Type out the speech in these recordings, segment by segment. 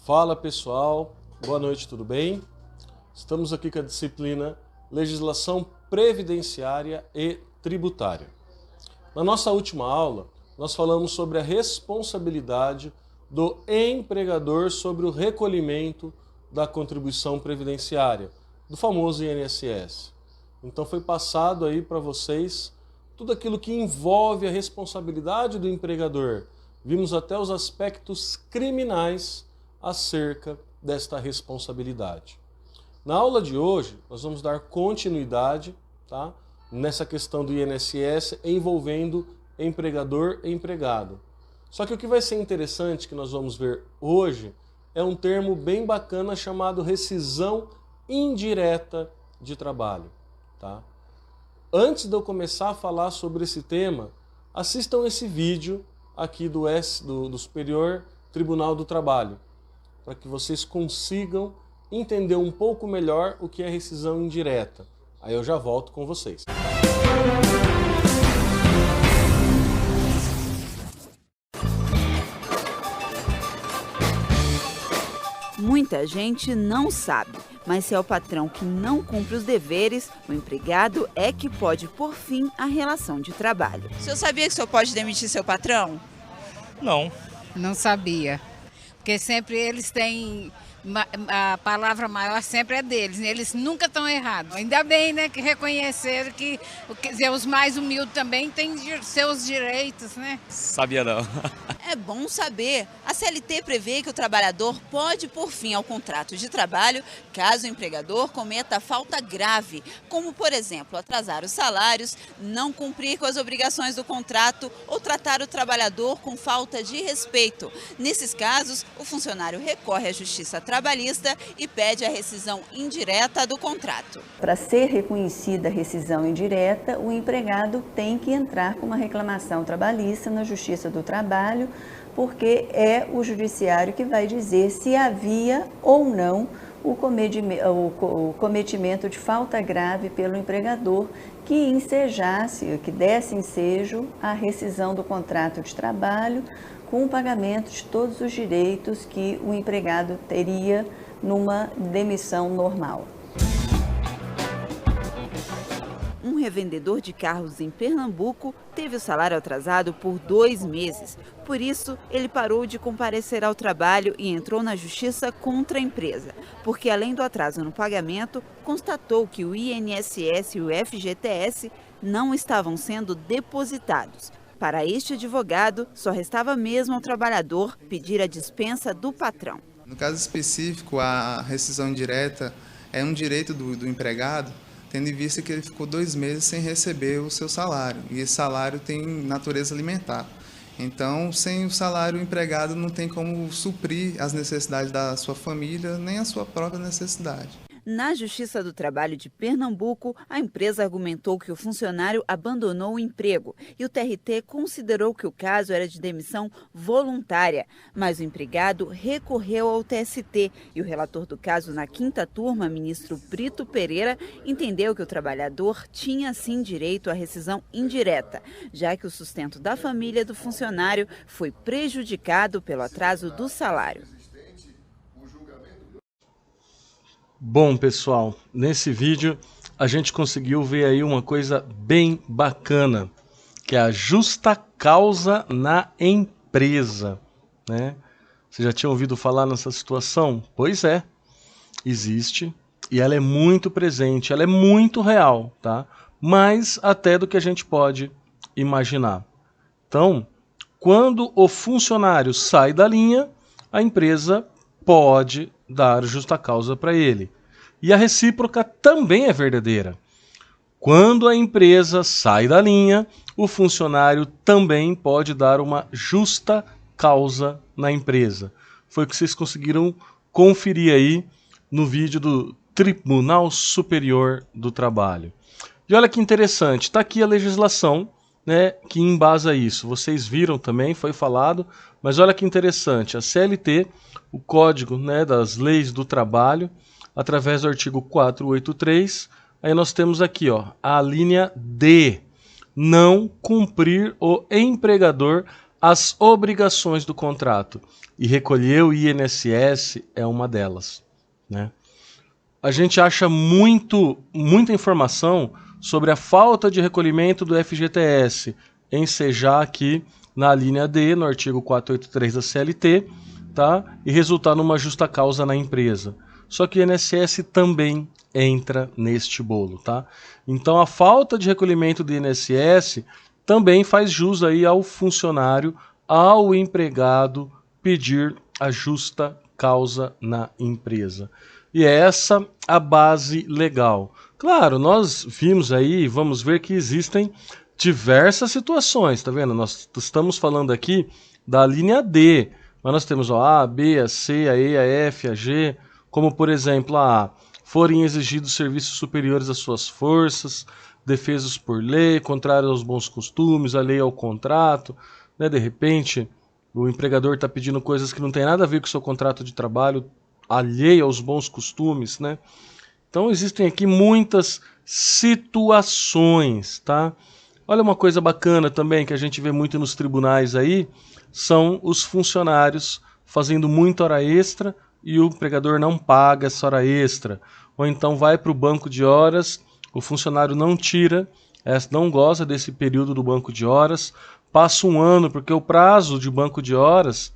Fala pessoal, boa noite, tudo bem? Estamos aqui com a disciplina Legislação Previdenciária e Tributária. Na nossa última aula, nós falamos sobre a responsabilidade do empregador sobre o recolhimento da contribuição previdenciária, do famoso INSS. Então foi passado aí para vocês tudo aquilo que envolve a responsabilidade do empregador. Vimos até os aspectos criminais acerca desta responsabilidade. Na aula de hoje, nós vamos dar continuidade, tá, nessa questão do INSS envolvendo empregador e empregado. Só que o que vai ser interessante que nós vamos ver hoje é um termo bem bacana chamado rescisão indireta de trabalho. Tá? Antes de eu começar a falar sobre esse tema, assistam esse vídeo aqui do Superior Tribunal do Trabalho, para que vocês consigam entender um pouco melhor o que é rescisão indireta. Aí eu já volto com vocês. Muita gente não sabe, mas se é o patrão que não cumpre os deveres, o empregado é que pode pôr fim à relação de trabalho. O senhor sabia que o senhor pode demitir seu patrão? Não. Não sabia, porque sempre eles têm, a palavra maior sempre é deles, eles nunca estão errados. Ainda bem, né, que reconheceram que, quer dizer, os mais humildes também têm seus direitos, né? Sabia não. É bom saber. A CLT prevê que o trabalhador pode pôr fim ao contrato de trabalho caso o empregador cometa falta grave, como, por exemplo, atrasar os salários, não cumprir com as obrigações do contrato ou tratar o trabalhador com falta de respeito. Nesses casos, o funcionário recorre à Justiça Trabalhista e pede a rescisão indireta do contrato. Para ser reconhecida a rescisão indireta, o empregado tem que entrar com uma reclamação trabalhista na Justiça do Trabalho, porque é o judiciário que vai dizer se havia ou não o cometimento de falta grave pelo empregador que ensejasse, que desse ensejo à rescisão do contrato de trabalho com o pagamento de todos os direitos que o empregado teria numa demissão normal. Um revendedor de carros em Pernambuco teve o salário atrasado por 2 meses. Por isso, ele parou de comparecer ao trabalho e entrou na justiça contra a empresa, porque além do atraso no pagamento, constatou que o INSS e o FGTS não estavam sendo depositados. Para este advogado, só restava mesmo ao trabalhador pedir a dispensa do patrão. No caso específico, a rescisão indireta é um direito do empregado, tendo em vista que ele ficou 2 meses sem receber o seu salário, e esse salário tem natureza alimentar. Então, sem o salário, o empregado não tem como suprir as necessidades da sua família, nem a sua própria necessidade. Na Justiça do Trabalho de Pernambuco, a empresa argumentou que o funcionário abandonou o emprego e o TRT considerou que o caso era de demissão voluntária. Mas o empregado recorreu ao TST e o relator do caso na 5ª turma, ministro Brito Pereira, entendeu que o trabalhador tinha sim direito à rescisão indireta, já que o sustento da família do funcionário foi prejudicado pelo atraso do salário. Bom, pessoal, nesse vídeo a gente conseguiu ver aí uma coisa bem bacana, que é a justa causa na empresa, né? Você já tinha ouvido falar nessa situação? Pois é, existe e ela é muito presente, ela é muito real, tá? Mais até do que a gente pode imaginar. Então, quando o funcionário sai da linha, a empresa pode dar justa causa para ele. E a recíproca também é verdadeira. Quando a empresa sai da linha, o funcionário também pode dar uma justa causa na empresa. Foi o que vocês conseguiram conferir aí no vídeo do Tribunal Superior do Trabalho. E olha que interessante, está aqui a legislação, né, que embasa isso. Vocês viram também, foi falado, mas olha que interessante, a CLT, o Código, né, das Leis do Trabalho, através do artigo 483, aí nós temos aqui, ó, a linha D, não cumprir o empregador as obrigações do contrato. E recolher o INSS é uma delas, né? A gente acha muita informação sobre a falta de recolhimento do FGTS, ensejar aqui na linha D, no artigo 483 da CLT, tá? E resultar numa justa causa na empresa. Só que o INSS também entra neste bolo, tá? Então a falta de recolhimento do INSS também faz jus aí ao funcionário, ao empregado pedir a justa causa na empresa. E é essa a base legal. Claro, nós vimos aí, vamos ver que existem diversas situações, tá vendo? Nós estamos falando aqui da linha D, mas nós temos a B, a C, a E, a F, a G, como por exemplo a A, forem exigidos serviços superiores às suas forças, defesos por lei, contrários aos bons costumes, a lei ao contrato, né? De repente o empregador está pedindo coisas que não tem nada a ver com o seu contrato de trabalho, alheio aos bons costumes, né? Então existem aqui muitas situações, tá? Olha uma coisa bacana também que a gente vê muito nos tribunais aí, são os funcionários fazendo muita hora extra e o empregador não paga essa hora extra. Ou então vai para o banco de horas, o funcionário não tira, não goza desse período do banco de horas, passa um ano, porque o prazo de banco de horas,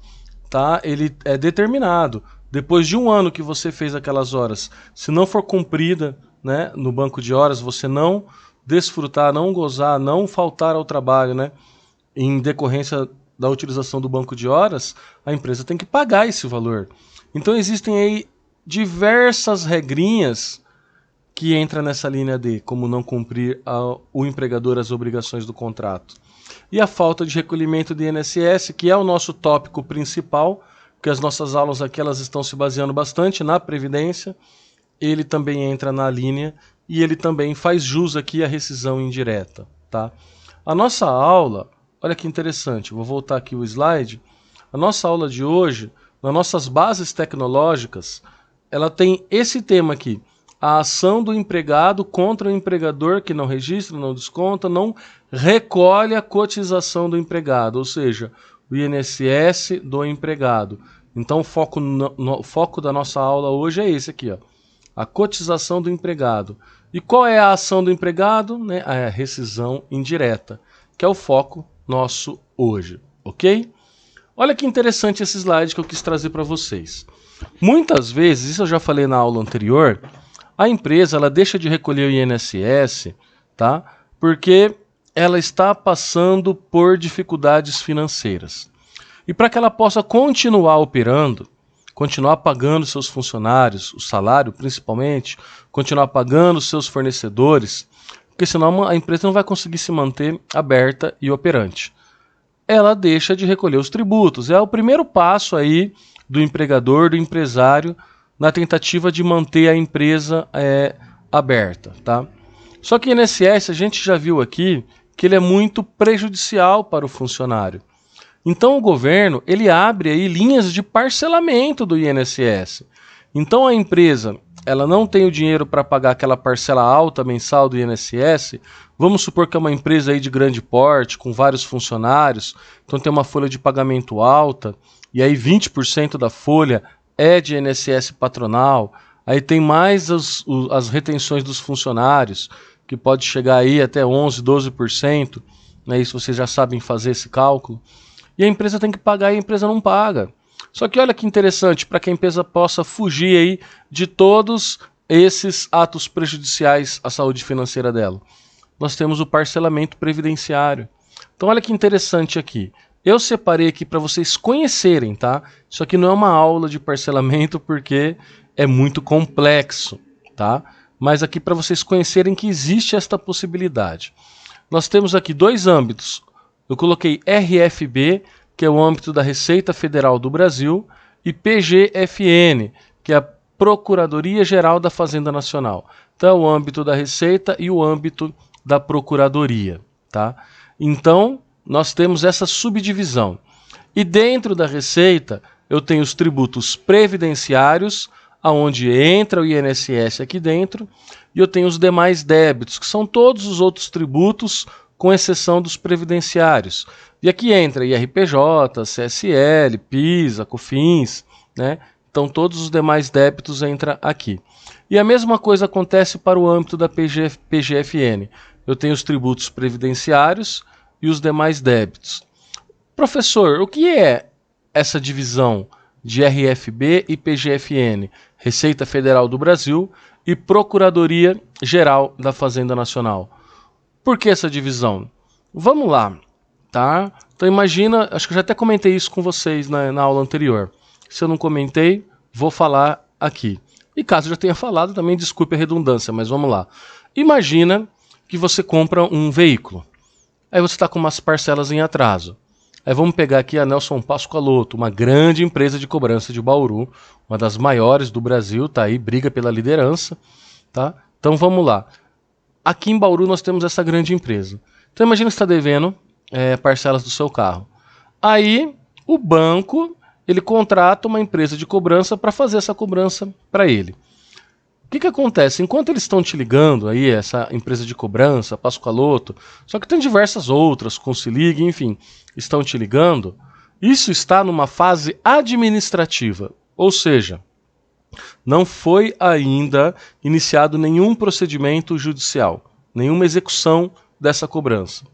tá, ele é determinado. Depois de um ano que você fez aquelas horas, se não for cumprida, né, no banco de horas, você não desfrutar, não gozar, não faltar ao trabalho, né, em decorrência da utilização do banco de horas, a empresa tem que pagar esse valor. Então existem aí diversas regrinhas que entram nessa linha D, como não cumprir o empregador as obrigações do contrato. E a falta de recolhimento do INSS, que é o nosso tópico principal, porque as nossas aulas aqui elas estão se baseando bastante na Previdência, ele também entra na linha e ele também faz jus aqui à rescisão indireta, tá? A nossa aula, olha que interessante, vou voltar aqui o slide, a nossa aula de hoje, nas nossas bases tecnológicas, ela tem esse tema aqui, a ação do empregado contra o empregador que não registra, não desconta, não recolhe a cotização do empregado, ou seja, o INSS do empregado. Então o foco da nossa aula hoje é esse aqui, ó, a cotização do empregado. E qual é a ação do empregado? Né? A rescisão indireta, que é o foco nosso hoje, ok? Olha que interessante esse slide que eu quis trazer para vocês. Muitas vezes, isso eu já falei na aula anterior, a empresa ela deixa de recolher o INSS, tá? Porque ela está passando por dificuldades financeiras. E para que ela possa continuar operando, continuar pagando seus funcionários, o salário principalmente, continuar pagando seus fornecedores, porque senão a empresa não vai conseguir se manter aberta e operante. Ela deixa de recolher os tributos. É o primeiro passo aí do empregador, do empresário, na tentativa de manter a empresa aberta, tá? Só que o INSS, a gente já viu aqui, que ele é muito prejudicial para o funcionário. Então o governo, ele abre aí linhas de parcelamento do INSS. Então a empresa, ela não tem o dinheiro para pagar aquela parcela alta mensal do INSS, vamos supor que é uma empresa aí de grande porte, com vários funcionários, então tem uma folha de pagamento alta, e aí 20% da folha é de INSS patronal, aí tem mais as retenções dos funcionários, que pode chegar aí até 11%, 12%, né? Isso vocês já sabem fazer esse cálculo. E a empresa tem que pagar e a empresa não paga. Só que olha que interessante, para que a empresa possa fugir aí de todos esses atos prejudiciais à saúde financeira dela. Nós temos o parcelamento previdenciário. Então olha que interessante aqui. Eu separei aqui para vocês conhecerem, tá? Isso aqui não é uma aula de parcelamento porque é muito complexo, tá? Mas aqui para vocês conhecerem que existe esta possibilidade. Nós temos aqui dois âmbitos. Eu coloquei RFB, que é o âmbito da Receita Federal do Brasil, e PGFN, que é a Procuradoria-Geral da Fazenda Nacional. Então é o âmbito da Receita e o âmbito da Procuradoria, tá? Então, nós temos essa subdivisão. E dentro da Receita, eu tenho os tributos previdenciários, aonde entra o INSS aqui dentro, e eu tenho os demais débitos, que são todos os outros tributos com exceção dos previdenciários. E aqui entra IRPJ, CSL, PIS, COFINS, né? Então todos os demais débitos entram aqui. E a mesma coisa acontece para o âmbito da PGFN. Eu tenho os tributos previdenciários e os demais débitos. Professor, o que é essa divisão de RFB e PGFN? Receita Federal do Brasil e Procuradoria Geral da Fazenda Nacional. Por que essa divisão? Vamos lá, tá? Então imagina, acho que eu já até comentei isso com vocês na aula anterior. Se eu não comentei, vou falar aqui. E caso eu já tenha falado, também desculpe a redundância, mas vamos lá. Imagina que você compra um veículo. Aí você está com umas parcelas em atraso. Aí vamos pegar aqui a Nelson Pascoaloto, uma grande empresa de cobrança de Bauru, uma das maiores do Brasil, tá aí, briga pela liderança, tá? Então vamos lá. Aqui em Bauru nós temos essa grande empresa. Então imagina que você está devendo parcelas do seu carro. Aí o banco, ele contrata uma empresa de cobrança para fazer essa cobrança para ele. O que acontece? Enquanto eles estão te ligando, aí essa empresa de cobrança, Pascoaloto, só que tem diversas outras, Consilig, enfim, estão te ligando, isso está numa fase administrativa, ou seja, não foi ainda iniciado nenhum procedimento judicial, nenhuma execução dessa cobrança.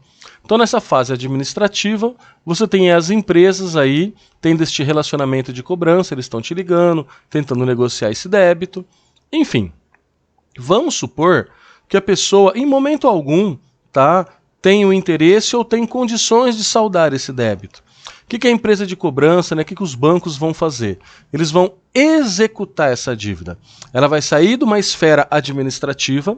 Então, nessa fase administrativa, você tem as empresas aí, tendo este relacionamento de cobrança, eles estão te ligando, tentando negociar esse débito, enfim. Vamos supor que a pessoa, em momento algum, tá, tem o interesse ou tem condições de saldar esse débito. O que a empresa de cobrança, né, o que os bancos vão fazer? Eles vão executar essa dívida. Ela vai sair de uma esfera administrativa,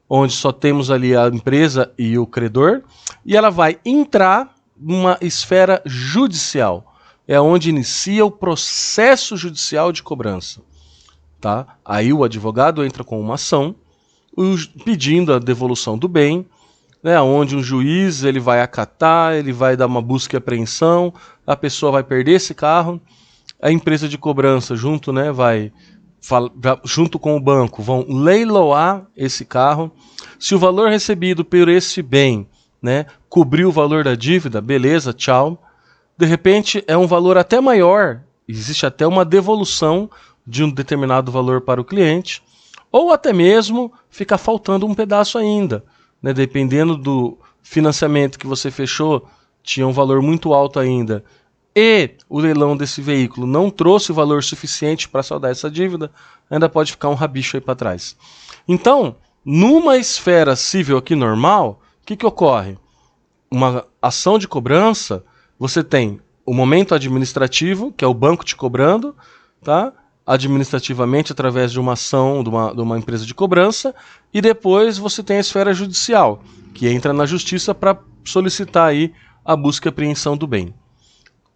onde só temos ali a empresa e o credor, e ela vai entrar numa esfera judicial. É onde inicia o processo judicial de cobrança. Tá? Aí o advogado entra com uma ação pedindo a devolução do bem, né, onde um juiz ele vai acatar, ele vai dar uma busca e apreensão, a pessoa vai perder esse carro, a empresa de cobrança junto, né, junto com o banco vão leiloar esse carro. Se o valor recebido por esse bem, né, cobriu o valor da dívida, beleza, tchau. De repente é um valor até maior, existe até uma devolução de um determinado valor para o cliente, ou até mesmo fica faltando um pedaço ainda, né? Dependendo do financiamento que você fechou, tinha um valor muito alto ainda, e o leilão desse veículo não trouxe o valor suficiente para saldar essa dívida, ainda pode ficar um rabicho aí para trás. Então, numa esfera civil aqui normal, o que ocorre? Uma ação de cobrança, você tem o momento administrativo, que é o banco te cobrando, tá? Administrativamente através de uma ação de uma empresa de cobrança, e depois você tem a esfera judicial, que entra na justiça para solicitar aí a busca e apreensão do bem.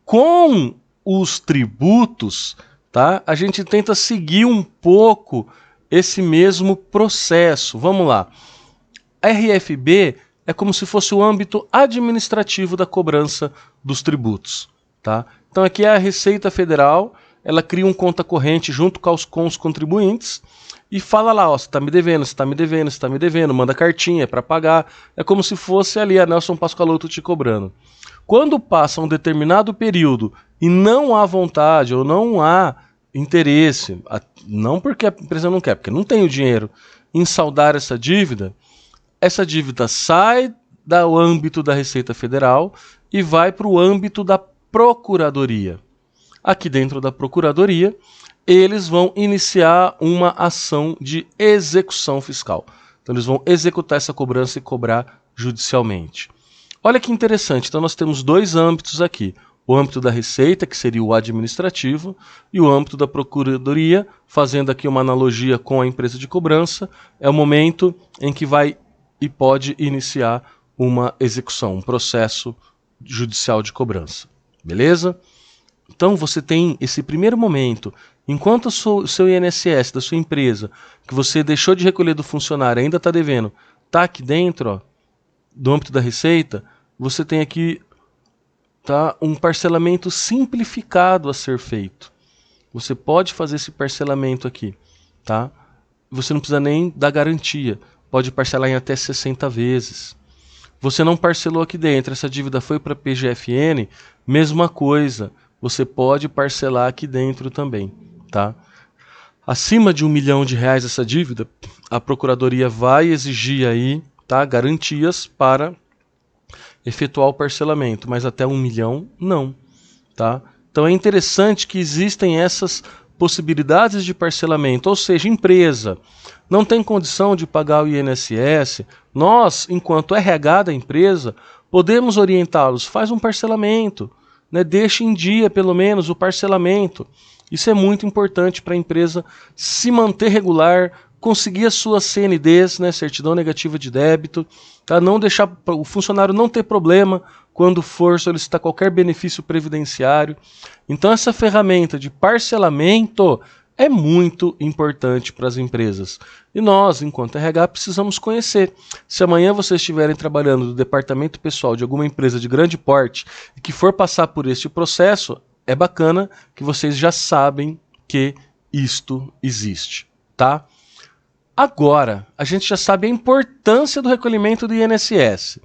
Com os tributos, tá, a gente tenta seguir um pouco esse mesmo processo. Vamos lá. A RFB é como se fosse o âmbito administrativo da cobrança dos tributos. Tá? Então aqui é a Receita Federal, ela cria um conta corrente junto com os contribuintes e fala lá, ó, você está me devendo, você está me devendo, você está me devendo, manda cartinha para pagar. É como se fosse ali a Nelson Pascoaloto te cobrando. Quando passa um determinado período e não há vontade ou não há interesse, não porque a empresa não quer, porque não tem o dinheiro, em saldar essa dívida sai do âmbito da Receita Federal e vai para o âmbito da Procuradoria. Aqui dentro da Procuradoria, eles vão iniciar uma ação de execução fiscal. Então eles vão executar essa cobrança e cobrar judicialmente. Olha que interessante, então nós temos dois âmbitos aqui. O âmbito da Receita, que seria o administrativo, e o âmbito da Procuradoria, fazendo aqui uma analogia com a empresa de cobrança, é o momento em que vai e pode iniciar uma execução, um processo judicial de cobrança. Beleza? Então você tem esse primeiro momento, enquanto o seu INSS da sua empresa, que você deixou de recolher do funcionário, ainda está devendo, está aqui dentro, ó, do âmbito da Receita, você tem aqui, tá, um parcelamento simplificado a ser feito. Você pode fazer esse parcelamento aqui. Tá? Você não precisa nem dar garantia, pode parcelar em até 60 vezes. você não parcelou aqui dentro, essa dívida foi para PGFN, mesma coisa, você pode parcelar aqui dentro também, tá? Acima de R$1 milhão essa dívida, a Procuradoria vai exigir aí, tá, garantias para efetuar o parcelamento, mas até R$1 milhão não, tá? Então é interessante que existem essas possibilidades de parcelamento, ou seja, empresa não tem condição de pagar o INSS, nós, enquanto RH da empresa, podemos orientá-los, faz um parcelamento, né? Deixe em dia pelo menos o parcelamento. Isso é muito importante para a empresa se manter regular, conseguir as suas CNDs, né? Certidão negativa de débito, tá? Não deixar o funcionário não ter problema quando for solicitar qualquer benefício previdenciário. Então essa ferramenta de parcelamento é muito importante para as empresas. E nós, enquanto RH, precisamos conhecer. Se amanhã vocês estiverem trabalhando no departamento pessoal de alguma empresa de grande porte e que for passar por este processo, é bacana que vocês já sabem que isto existe, tá? Agora, a gente já sabe a importância do recolhimento do INSS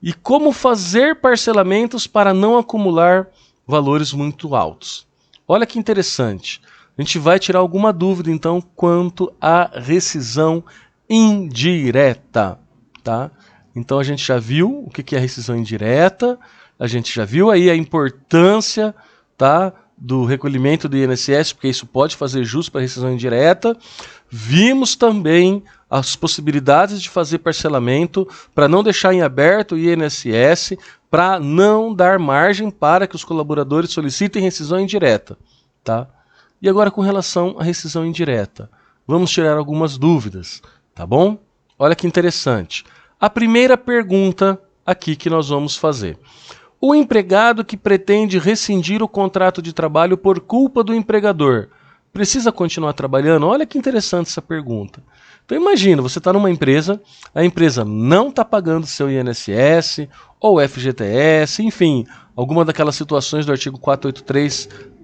e como fazer parcelamentos para não acumular valores muito altos. Olha que interessante. A gente vai tirar alguma dúvida, então, quanto à rescisão indireta, tá? Então, a gente já viu o que é a rescisão indireta, a gente já viu aí a importância, tá, do recolhimento do INSS, porque isso pode fazer jus para a rescisão indireta. Vimos também as possibilidades de fazer parcelamento para não deixar em aberto o INSS, para não dar margem para que os colaboradores solicitem rescisão indireta, tá? E agora com relação à rescisão indireta, vamos tirar algumas dúvidas, tá bom? Olha que interessante. A primeira pergunta aqui que nós vamos fazer. O empregado que pretende rescindir o contrato de trabalho por culpa do empregador, precisa continuar trabalhando? Olha que interessante essa pergunta. Então imagina, você está numa empresa, a empresa não está pagando seu INSS ou FGTS, enfim, alguma daquelas situações do artigo 483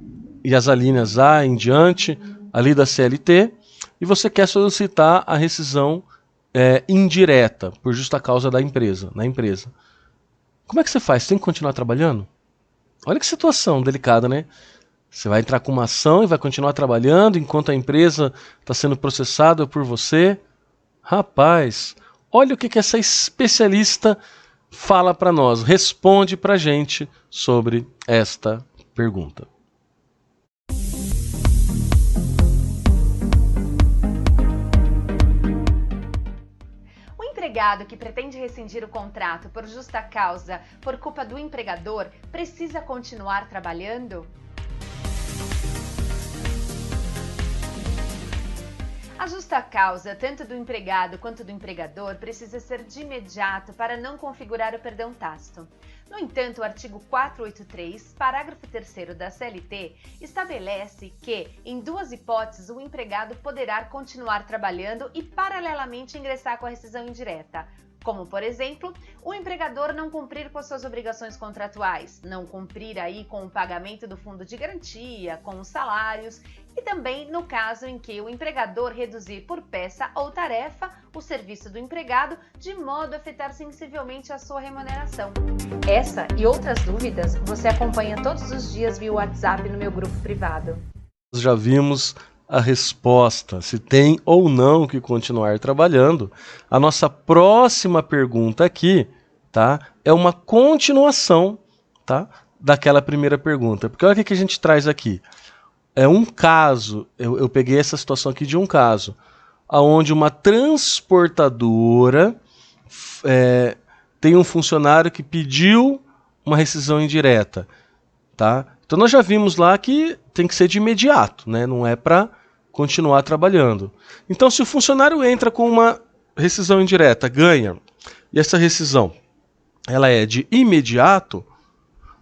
e as alíneas A em diante, ali da CLT, e você quer solicitar a rescisão indireta, por justa causa da empresa, na empresa. Como é que você faz? Você tem que continuar trabalhando? Olha que situação delicada, né? Você vai entrar com uma ação e vai continuar trabalhando enquanto a empresa está sendo processada por você? Rapaz, olha o que essa especialista fala para nós, responde para a gente sobre esta pergunta. O empregado que pretende rescindir o contrato por justa causa, por culpa do empregador, precisa continuar trabalhando? A justa causa, tanto do empregado quanto do empregador, precisa ser de imediato para não configurar o perdão tácito. No entanto, o artigo 483, parágrafo 3º da CLT, estabelece que, em duas hipóteses, o empregado poderá continuar trabalhando e, paralelamente, ingressar com a rescisão indireta. Como, por exemplo, o empregador não cumprir com as suas obrigações contratuais, não cumprir aí com o pagamento do fundo de garantia, com os salários, e também no caso em que o empregador reduzir por peça ou tarefa o serviço do empregado, de modo a afetar sensivelmente a sua remuneração. Essa e outras dúvidas você acompanha todos os dias via WhatsApp no meu grupo privado. Já vimos a resposta, se tem ou não que continuar trabalhando. A nossa próxima pergunta aqui, tá, é uma continuação, tá, daquela primeira pergunta. Porque olha o que a gente traz aqui. É um caso, eu peguei essa situação aqui de um caso, onde uma transportadora tem um funcionário que pediu uma rescisão indireta, tá? Então nós já vimos lá que tem que ser de imediato, né? Não é para continuar trabalhando. Então, se o funcionário entra com uma rescisão indireta, ganha, e essa rescisão ela é de imediato,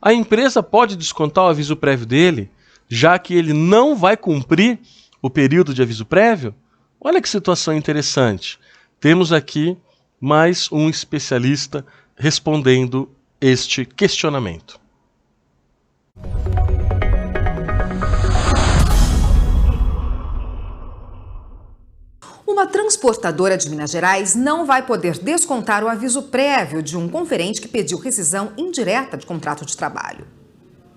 a empresa pode descontar o aviso prévio dele, já que ele não vai cumprir o período de aviso prévio? Olha que situação interessante. Temos aqui mais um especialista respondendo este questionamento. Uma transportadora de Minas Gerais não vai poder descontar o aviso prévio de um conferente que pediu rescisão indireta de contrato de trabalho.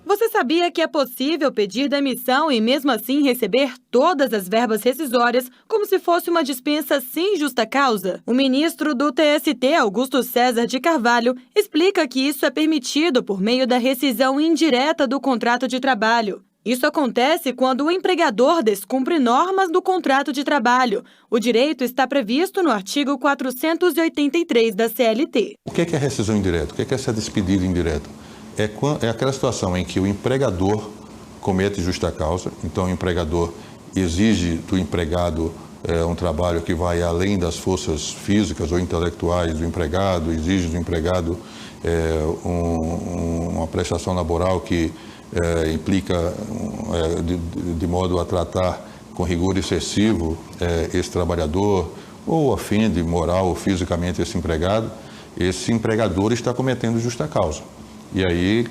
Você sabia que é possível pedir demissão e mesmo assim receber todas as verbas rescisórias como se fosse uma dispensa sem justa causa? O ministro do TST, Augusto César de Carvalho, explica que isso é permitido por meio da rescisão indireta do contrato de trabalho. Isso acontece quando o empregador descumpre normas do contrato de trabalho. O direito está previsto no artigo 483 da CLT. O que é rescisão indireta? O que é essa despedida indireta? É aquela situação em que o empregador comete justa causa, então o empregador exige do empregado um trabalho que vai além das forças físicas ou intelectuais do empregado, exige do empregado uma prestação laboral que implica de modo a tratar com rigor excessivo esse trabalhador ou ofende moral ou fisicamente esse empregador está cometendo justa causa. E aí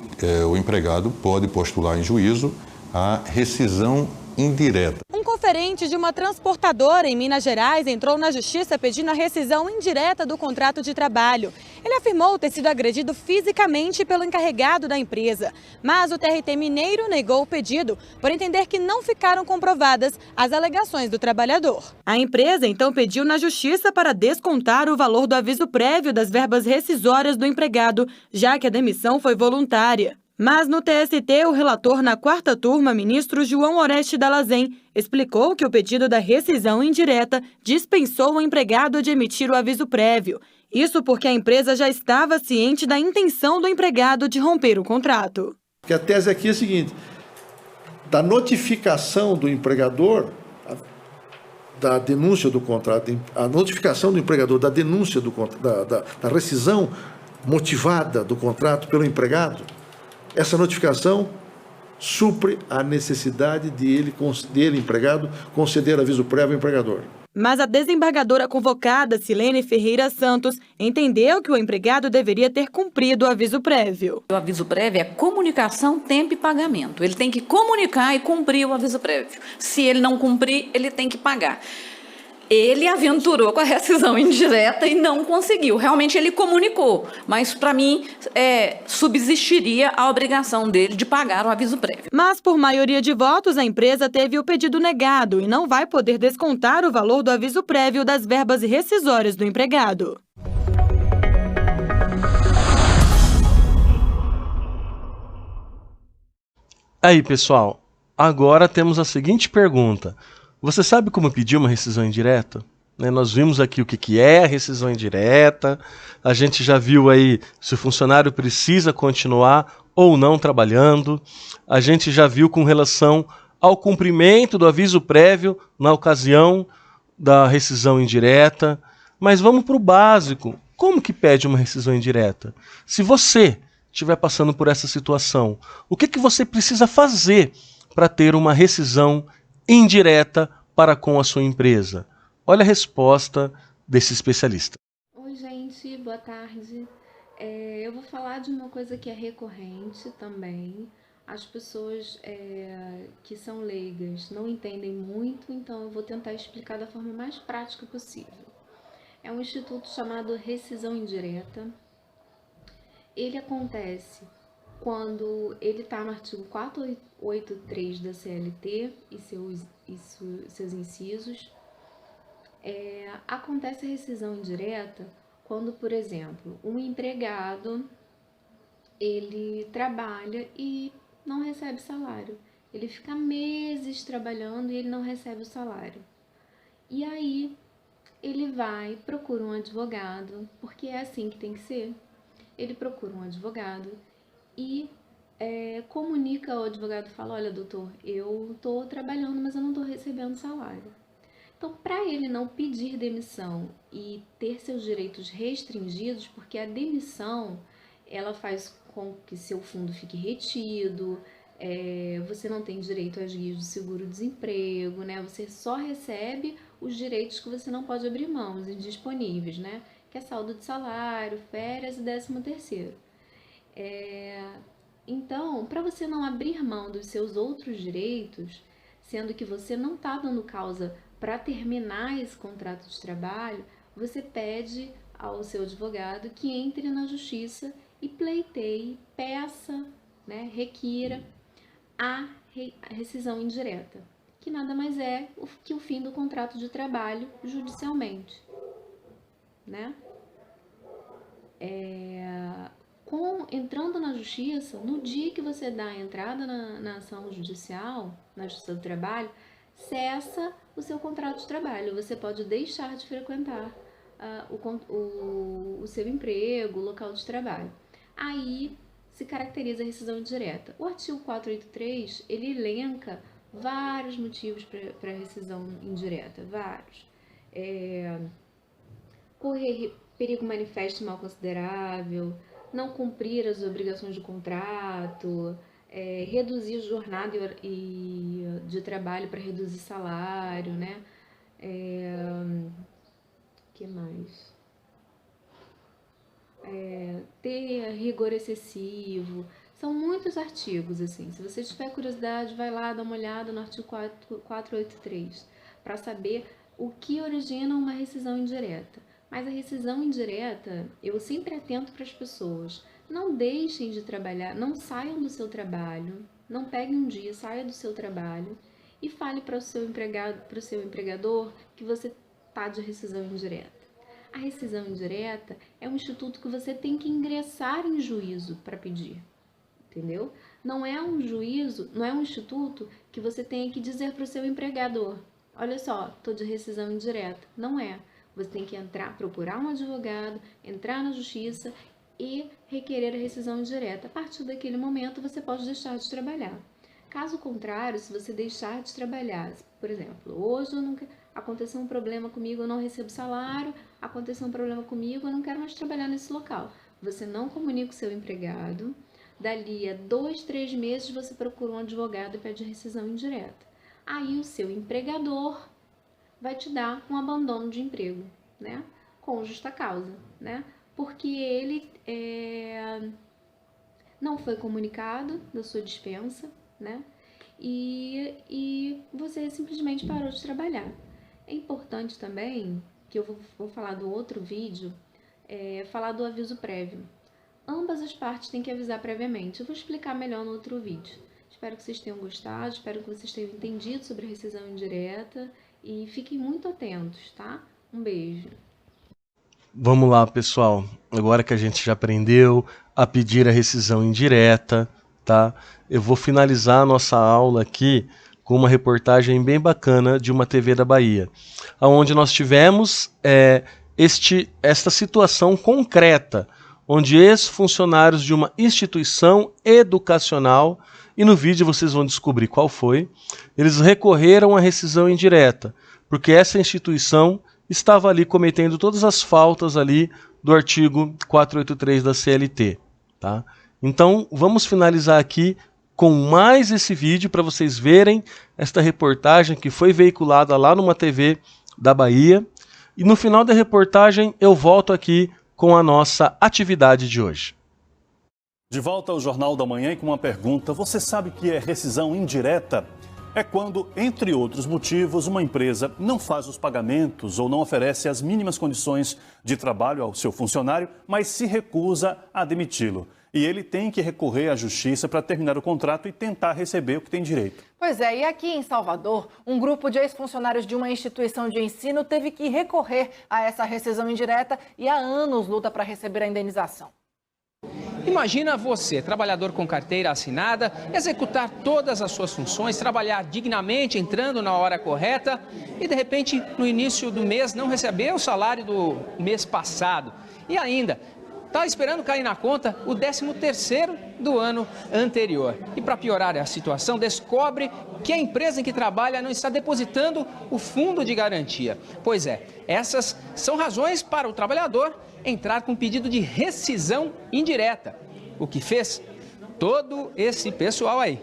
o empregado pode postular em juízo a rescisão indireta. Um conferente de uma transportadora em Minas Gerais entrou na justiça pedindo a rescisão indireta do contrato de trabalho. Ele afirmou ter sido agredido fisicamente pelo encarregado da empresa, mas o TRT mineiro negou o pedido por entender que não ficaram comprovadas as alegações do trabalhador. A empresa então pediu na justiça para descontar o valor do aviso prévio das verbas rescisórias do empregado, já que a demissão foi voluntária. Mas no TST, o relator na quarta turma, ministro João Oreste Dallazen, explicou que o pedido da rescisão indireta dispensou o empregado de emitir o aviso prévio. Isso porque a empresa já estava ciente da intenção do empregado de romper o contrato. Porque a tese aqui é a seguinte: da notificação do empregador, da denúncia do contrato, a notificação do empregador da denúncia da rescisão motivada do contrato pelo empregado, essa notificação supre a necessidade de ele, empregado, conceder aviso prévio ao empregador. Mas a desembargadora convocada, Silene Ferreira Santos, entendeu que o empregado deveria ter cumprido o aviso prévio. O aviso prévio é comunicação, tempo e pagamento. Ele tem que comunicar e cumprir o aviso prévio. Se ele não cumprir, ele tem que pagar. Ele aventurou com a rescisão indireta e não conseguiu. Realmente ele comunicou, mas para mim subsistiria a obrigação dele de pagar o aviso prévio. Mas por maioria de votos, a empresa teve o pedido negado e não vai poder descontar o valor do aviso prévio das verbas rescisórias do empregado. Aí, pessoal, agora temos a seguinte pergunta. Você sabe como pedir uma rescisão indireta? Nós vimos aqui o que é a rescisão indireta, a gente já viu aí se o funcionário precisa continuar ou não trabalhando, a gente já viu com relação ao cumprimento do aviso prévio na ocasião da rescisão indireta, mas vamos para o básico. Como que pede uma rescisão indireta? Se você estiver passando por essa situação, o que você precisa fazer para ter uma rescisão indireta para com a sua empresa? Olha a resposta desse especialista. Oi, gente, boa tarde. Eu vou falar de uma coisa que é recorrente também. As pessoas que são leigas não entendem muito, então eu vou tentar explicar da forma mais prática possível. É um instituto chamado rescisão indireta. Ele acontece quando ele está no artigo 483 da CLT e seus incisos. Acontece a rescisão indireta quando, por exemplo, um empregado ele trabalha e não recebe salário. Ele fica meses trabalhando e ele não recebe o salário. E aí ele vai, procura um advogado, porque é assim que tem que ser. Ele procura um advogado e comunica ao advogado, fala: olha, doutor, eu estou trabalhando, mas eu não estou recebendo salário. Então, para ele não pedir demissão e ter seus direitos restringidos, porque a demissão, ela faz com que seu fundo fique retido, você não tem direito às guias do seguro-desemprego, né? Você só recebe os direitos que você não pode abrir mão, os indisponíveis, né? Que é saldo de salário, férias e 13º. Então, para você não abrir mão dos seus outros direitos, sendo que você não está dando causa para terminar esse contrato de trabalho, você pede ao seu advogado que entre na justiça e pleiteie, peça, né, requira a rescisão indireta, que nada mais é que o fim do contrato de trabalho judicialmente, né? Entrando na justiça, no dia que você dá a entrada na ação judicial, na Justiça do Trabalho, cessa o seu contrato de trabalho. Você pode deixar de frequentar o seu emprego, o local de trabalho. Aí se caracteriza a rescisão indireta. O artigo 483, ele elenca vários motivos para rescisão indireta, vários. Correr perigo manifesto mal considerável, não cumprir as obrigações do contrato, reduzir jornada de trabalho para reduzir salário, né? Que mais? Ter rigor excessivo. São muitos artigos, assim. Se você tiver curiosidade, vai lá dar uma olhada no artigo 483 para saber o que origina uma rescisão indireta. Mas a rescisão indireta, eu sempre atento para as pessoas. Não deixem de trabalhar, não saiam do seu trabalho, não peguem um dia, saia do seu trabalho e fale para o seu empregador que você está de rescisão indireta. A rescisão indireta é um instituto que você tem que ingressar em juízo para pedir, entendeu? Não é um juízo, não é um instituto que você tem que dizer para o seu empregador, olha só, estou de rescisão indireta. Não é. Você tem que procurar um advogado, entrar na justiça e requerer a rescisão indireta. A partir daquele momento, você pode deixar de trabalhar. Caso contrário, se você deixar de trabalhar, por exemplo, hoje aconteceu um problema comigo, eu não recebo salário, aconteceu um problema comigo, eu não quero mais trabalhar nesse local. Você não comunica o seu empregado, dali a 2, 3 meses você procura um advogado e pede rescisão indireta. Aí o seu empregador vai te dar um abandono de emprego, né? Com justa causa, né? Porque ele não foi comunicado da sua dispensa, né? E você simplesmente parou de trabalhar. É importante também, que eu vou falar do outro vídeo, falar do aviso prévio. Ambas as partes têm que avisar previamente. Eu vou explicar melhor no outro vídeo. Espero que vocês tenham gostado, espero que vocês tenham entendido sobre a rescisão indireta. E fiquem muito atentos, tá? Um beijo. Vamos lá, pessoal. Agora que a gente já aprendeu a pedir a rescisão indireta, tá? Eu vou finalizar a nossa aula aqui com uma reportagem bem bacana de uma TV da Bahia, onde nós tivemos esta situação concreta, onde ex-funcionários de uma instituição educacional, e no vídeo vocês vão descobrir qual foi, eles recorreram à rescisão indireta, porque essa instituição estava ali cometendo todas as faltas ali do artigo 483 da CLT. Tá? Então vamos finalizar aqui com mais esse vídeo para vocês verem esta reportagem que foi veiculada lá numa TV da Bahia. E no final da reportagem eu volto aqui com a nossa atividade de hoje. De volta ao Jornal da Manhã e com uma pergunta. Você sabe o que é rescisão indireta? É quando, entre outros motivos, uma empresa não faz os pagamentos ou não oferece as mínimas condições de trabalho ao seu funcionário, mas se recusa a demiti-lo. E ele tem que recorrer à justiça para terminar o contrato e tentar receber o que tem direito. Pois é, e aqui em Salvador, um grupo de ex-funcionários de uma instituição de ensino teve que recorrer a essa rescisão indireta e há anos luta para receber a indenização. Imagina você, trabalhador com carteira assinada, executar todas as suas funções, trabalhar dignamente, entrando na hora correta e, de repente, no início do mês, não receber o salário do mês passado. E ainda, está esperando cair na conta o 13º do ano anterior. E para piorar a situação, descobre que a empresa em que trabalha não está depositando o fundo de garantia. Pois é, essas são razões para o trabalhador entrar com pedido de rescisão indireta. O que fez todo esse pessoal aí.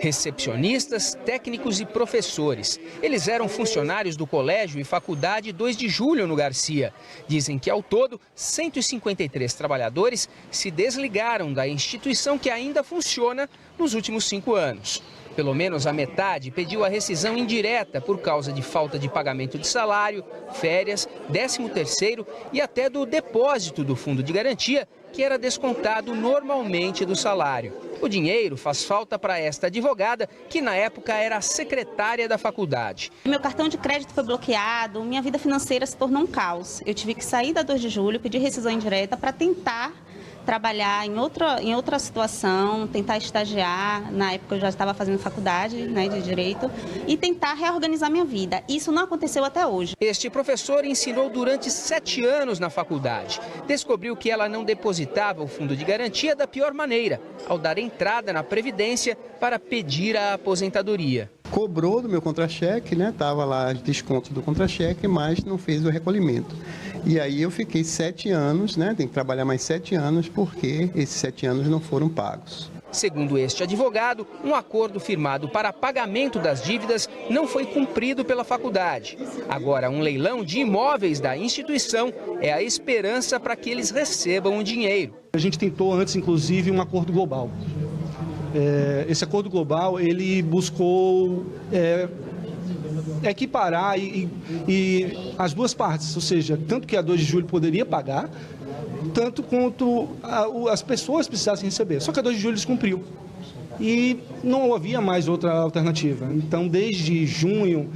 Recepcionistas, técnicos e professores. Eles eram funcionários do colégio e faculdade 2 de Julho no Garcia. Dizem que ao todo 153 trabalhadores se desligaram da instituição que ainda funciona nos últimos 5 anos. Pelo menos a metade pediu a rescisão indireta por causa de falta de pagamento de salário, férias, 13º e até do depósito do fundo de garantia, que era descontado normalmente do salário. O dinheiro faz falta para esta advogada, que na época era a secretária da faculdade. Meu cartão de crédito foi bloqueado, minha vida financeira se tornou um caos. Eu tive que sair da 2 de julho, pedir rescisão indireta para tentar trabalhar em outra situação, tentar estagiar. Na época eu já estava fazendo faculdade, né, de Direito, e tentar reorganizar minha vida. Isso não aconteceu até hoje. Este professor ensinou durante 7 anos na faculdade. Descobriu que ela não depositava o fundo de garantia da pior maneira, ao dar entrada na Previdência para pedir a aposentadoria. Cobrou do meu contra-cheque, né? Tava lá desconto do contra-cheque, mas não fez o recolhimento. E aí eu fiquei 7 anos, né? Tem que trabalhar mais 7 anos porque esses 7 anos não foram pagos. Segundo este advogado, um acordo firmado para pagamento das dívidas não foi cumprido pela faculdade. Agora, um leilão de imóveis da instituição é a esperança para que eles recebam o dinheiro. A gente tentou antes, inclusive, um acordo global. Esse acordo global, ele buscou equiparar e as duas partes, ou seja, tanto que a 2 de julho poderia pagar, tanto quanto as pessoas precisassem receber. Só que a 2 de julho descumpriu e não havia mais outra alternativa. Então, desde junho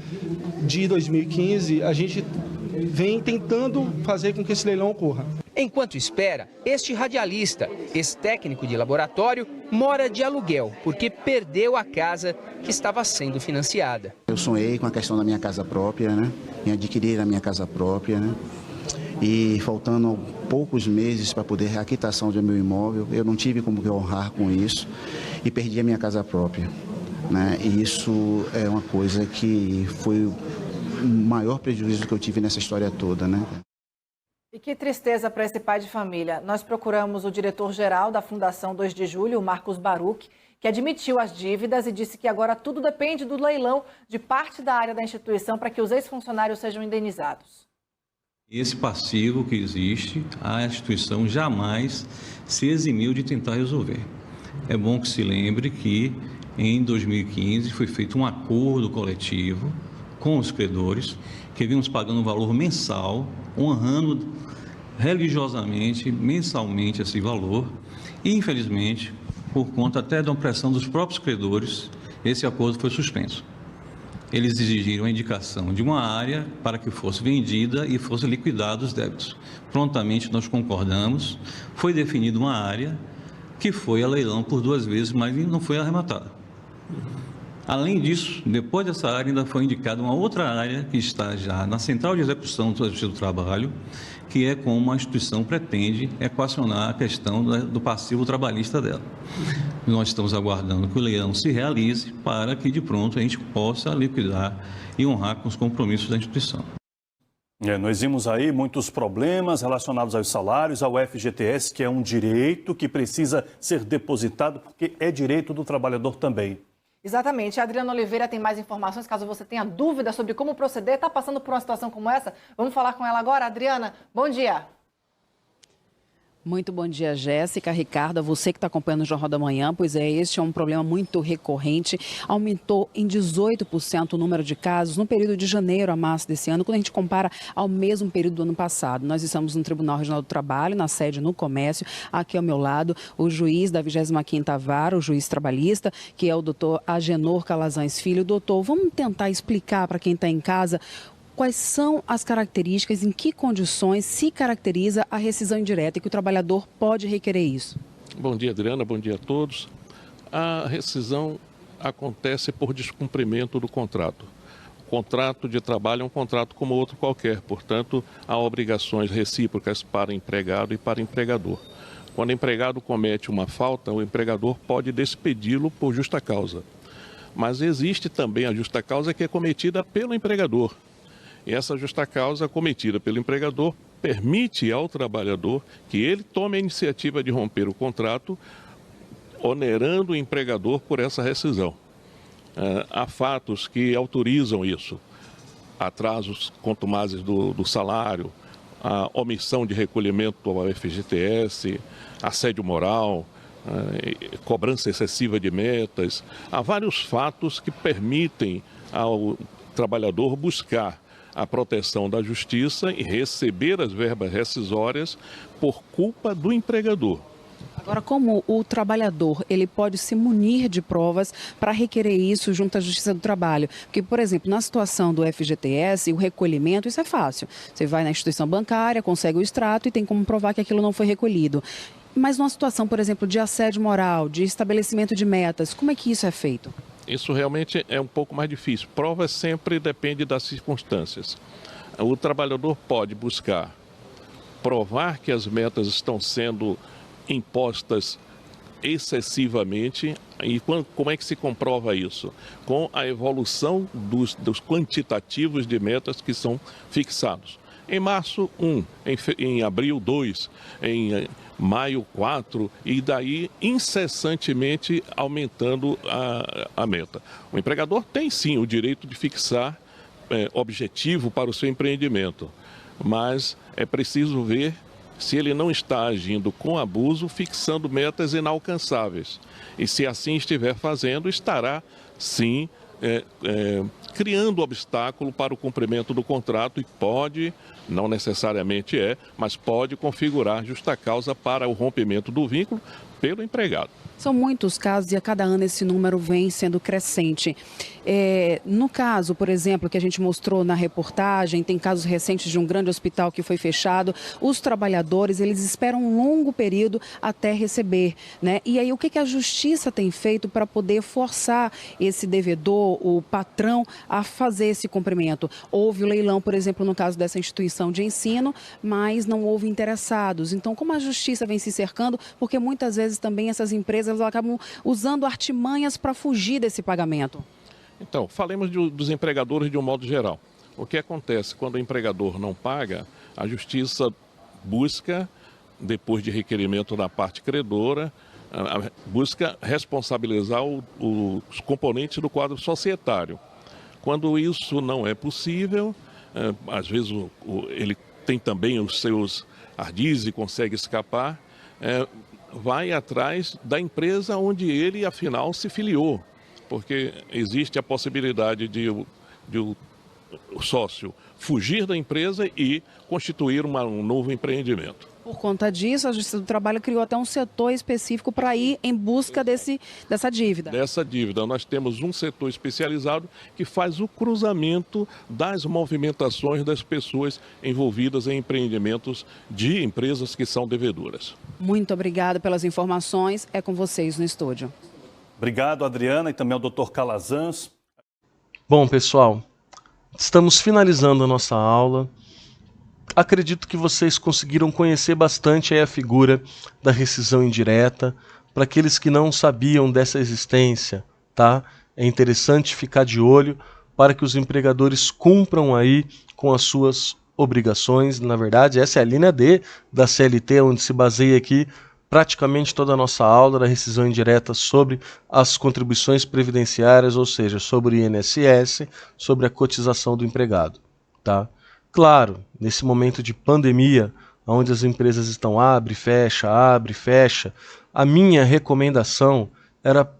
de 2015, a gente vem tentando fazer com que esse leilão ocorra. Enquanto espera, este radialista, ex-técnico de laboratório, mora de aluguel porque perdeu a casa que estava sendo financiada. Eu sonhei com a questão da minha casa própria, né? Em adquirir a minha casa própria, né? E faltando poucos meses para poder a quitação do meu imóvel, eu não tive como honrar com isso e perdi a minha casa própria, né? E isso é uma coisa que foi o maior prejuízo que eu tive nessa história toda, né? E que tristeza para esse pai de família. Nós procuramos o diretor-geral da Fundação 2 de Julho, o Marcos Baruch, que admitiu as dívidas e disse que agora tudo depende do leilão de parte da área da instituição para que os ex-funcionários sejam indenizados. Esse passivo que existe, a instituição jamais se eximiu de tentar resolver. É bom que se lembre que em 2015 foi feito um acordo coletivo com os credores, que vimos pagando um valor mensal, honrando religiosamente, mensalmente esse valor, e infelizmente, por conta até da pressão dos próprios credores, esse acordo foi suspenso. Eles exigiram a indicação de uma área para que fosse vendida e fosse liquidados os débitos. Prontamente nós concordamos, foi definida uma área que foi a leilão por 2 vezes, mas não foi arrematada. Além disso, depois dessa área ainda foi indicada uma outra área que está já na Central de Execução do Justiça do Trabalho, que é como a instituição pretende equacionar a questão do passivo trabalhista dela. Nós estamos aguardando que o leilão se realize para que de pronto a gente possa liquidar e honrar com os compromissos da instituição. Nós vimos aí muitos problemas relacionados aos salários, ao FGTS, que é um direito que precisa ser depositado porque é direito do trabalhador também. Exatamente. A Adriana Oliveira tem mais informações, caso você tenha dúvida sobre como proceder, está passando por uma situação como essa. Vamos falar com ela agora. Adriana, bom dia. Muito bom dia, Jéssica, Ricardo, a você que está acompanhando o Jornal da Manhã, pois este é um problema muito recorrente. Aumentou em 18% o número de casos no período de janeiro a março desse ano, quando a gente compara ao mesmo período do ano passado. Nós estamos no Tribunal Regional do Trabalho, na sede no Comércio. Aqui ao meu lado, o juiz da 25ª Vara, o juiz trabalhista, que é o doutor Agenor Calazans Filho. Doutor, vamos tentar explicar para quem está em casa quais são as características, em que condições se caracteriza a rescisão indireta e que o trabalhador pode requerer isso? Bom dia, Adriana. Bom dia a todos. A rescisão acontece por descumprimento do contrato. O contrato de trabalho é um contrato como outro qualquer, portanto, há obrigações recíprocas para empregado e para empregador. Quando o empregado comete uma falta, o empregador pode despedi-lo por justa causa. Mas existe também a justa causa que é cometida pelo empregador. E essa justa causa cometida pelo empregador permite ao trabalhador que ele tome a iniciativa de romper o contrato, onerando o empregador por essa rescisão. Há fatos que autorizam isso: atrasos contumazes do salário, a omissão de recolhimento ao FGTS, assédio moral, cobrança excessiva de metas. Há vários fatos que permitem ao trabalhador buscar a proteção da justiça e receber as verbas rescisórias por culpa do empregador. Agora, como o trabalhador ele pode se munir de provas para requerer isso junto à Justiça do Trabalho? Porque, por exemplo, na situação do FGTS, o recolhimento, isso é fácil. Você vai na instituição bancária, consegue o extrato e tem como provar que aquilo não foi recolhido. Mas numa situação, por exemplo, de assédio moral, de estabelecimento de metas, como é que isso é feito? Isso realmente é um pouco mais difícil. Prova sempre depende das circunstâncias. O trabalhador pode buscar provar que as metas estão sendo impostas excessivamente. E como é que se comprova isso? Com a evolução dos quantitativos de metas que são fixados. Em março, 1, em abril, 2, em maio, 4, e daí incessantemente aumentando a meta. O empregador tem sim o direito de fixar objetivo para o seu empreendimento, mas é preciso ver se ele não está agindo com abuso, fixando metas inalcançáveis. E se assim estiver fazendo, estará sim criando obstáculo para o cumprimento do contrato e pode, não necessariamente mas pode configurar justa causa para o rompimento do vínculo pelo empregado. São muitos casos e a cada ano esse número vem sendo crescente. No caso, por exemplo, que a gente mostrou na reportagem, tem casos recentes de um grande hospital que foi fechado, os trabalhadores eles esperam um longo período até receber, né? E aí o que a justiça tem feito para poder forçar esse devedor, o patrão, a fazer esse cumprimento? Houve o leilão, por exemplo, no caso dessa instituição de ensino, mas não houve interessados. Então, como a justiça vem se cercando, porque muitas vezes também essas empresas elas acabam usando artimanhas para fugir desse pagamento. Então, falemos dos empregadores de um modo geral. O que acontece quando o empregador não paga, a justiça busca, depois de requerimento da parte credora, busca responsabilizar os componentes do quadro societário. Quando isso não é possível, às vezes ele tem também os seus ardis e consegue escapar, vai atrás da empresa onde ele, afinal, se filiou, porque existe a possibilidade de o sócio fugir da empresa e constituir um novo empreendimento. Por conta disso, a Justiça do Trabalho criou até um setor específico para ir em busca dessa dívida. Dessa dívida. Nós temos um setor especializado que faz o cruzamento das movimentações das pessoas envolvidas em empreendimentos de empresas que são devedoras. Muito obrigada pelas informações. É com vocês no estúdio. Obrigado, Adriana, e também ao Dr. Calazans. Bom, pessoal, estamos finalizando a nossa aula. Acredito que vocês conseguiram conhecer bastante a figura da rescisão indireta. Para aqueles que não sabiam dessa existência, tá? É interessante ficar de olho para que os empregadores cumpram aí com as suas obrigações. Na verdade, essa é a linha D da CLT, onde se baseia aqui praticamente toda a nossa aula da rescisão indireta sobre as contribuições previdenciárias, ou seja, sobre o INSS, sobre a cotização do empregado, tá? Claro, nesse momento de pandemia, onde as empresas estão abre, fecha, a minha recomendação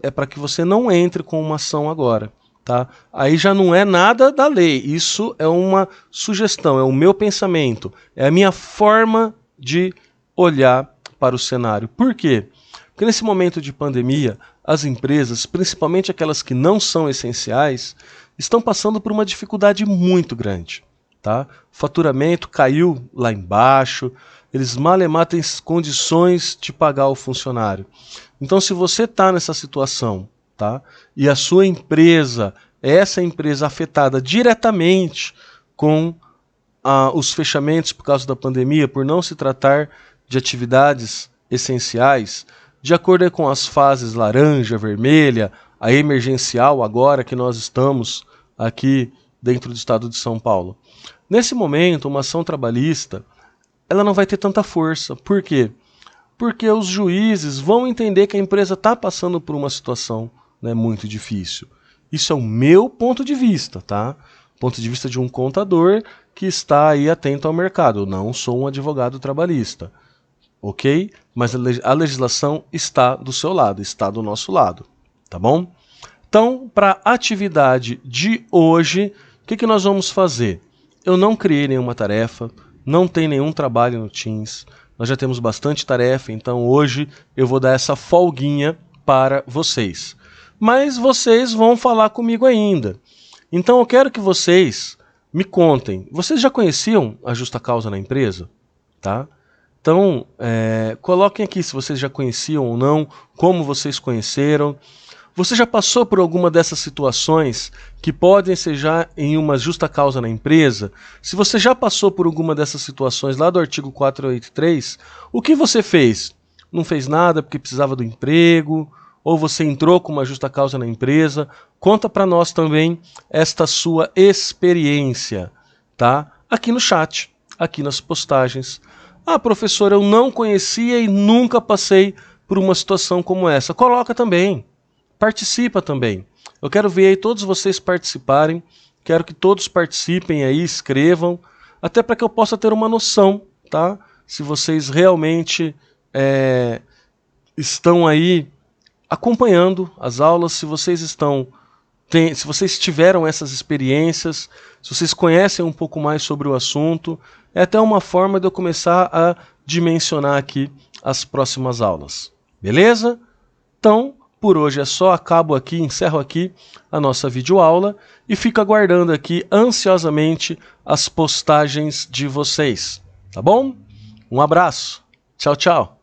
é para que você não entre com uma ação agora, tá? Aí já não é nada da lei, isso é uma sugestão, é o meu pensamento, é a minha forma de olhar para o cenário. Por quê? Porque nesse momento de pandemia, as empresas, principalmente aquelas que não são essenciais, estão passando por uma dificuldade muito grande. Tá? O faturamento caiu lá embaixo, eles malemar têm condições de pagar o funcionário. Então, se você está nessa situação, tá? E a sua empresa é essa empresa afetada diretamente com os fechamentos por causa da pandemia, por não se tratar de atividades essenciais, de acordo com as fases laranja, vermelha, a emergencial agora que nós estamos aqui dentro do estado de São Paulo. Nesse momento, uma ação trabalhista, ela não vai ter tanta força. Por quê? Porque os juízes vão entender que a empresa está passando por uma situação, né, muito difícil. Isso é o meu ponto de vista, tá? Ponto de vista de um contador que está aí atento ao mercado. Eu não sou um advogado trabalhista. ok? Mas a legislação está do seu lado, está do nosso lado, tá bom? Então, para a atividade de hoje, o que nós vamos fazer? Eu não criei nenhuma tarefa, não tem nenhum trabalho no Teams, nós já temos bastante tarefa, então hoje eu vou dar essa folguinha para vocês. Mas vocês vão falar comigo ainda. Então eu quero que vocês me contem. Vocês já conheciam a justa causa na empresa? Tá? Então, coloquem aqui se vocês já conheciam ou não, como vocês conheceram. Você já passou por alguma dessas situações que podem ser já em uma justa causa na empresa? Se você já passou por alguma dessas situações lá do artigo 483, o que você fez? Não fez nada porque precisava do emprego? Ou você entrou com uma justa causa na empresa? Conta para nós também esta sua experiência, tá? Aqui no chat, aqui nas postagens. Ah, professor, eu não conhecia e nunca passei por uma situação como essa. Coloca também. Participa também. Eu quero ver aí todos vocês participarem, quero que todos participem aí, escrevam, até para que eu possa ter uma noção, tá? Se vocês realmente estão aí acompanhando as aulas, se vocês se vocês tiveram essas experiências, se vocês conhecem um pouco mais sobre o assunto, é até uma forma de eu começar a dimensionar aqui as próximas aulas. Beleza? Então, por hoje é só, encerro aqui a nossa videoaula e fico aguardando aqui ansiosamente as postagens de vocês, tá bom? Um abraço, tchau, tchau!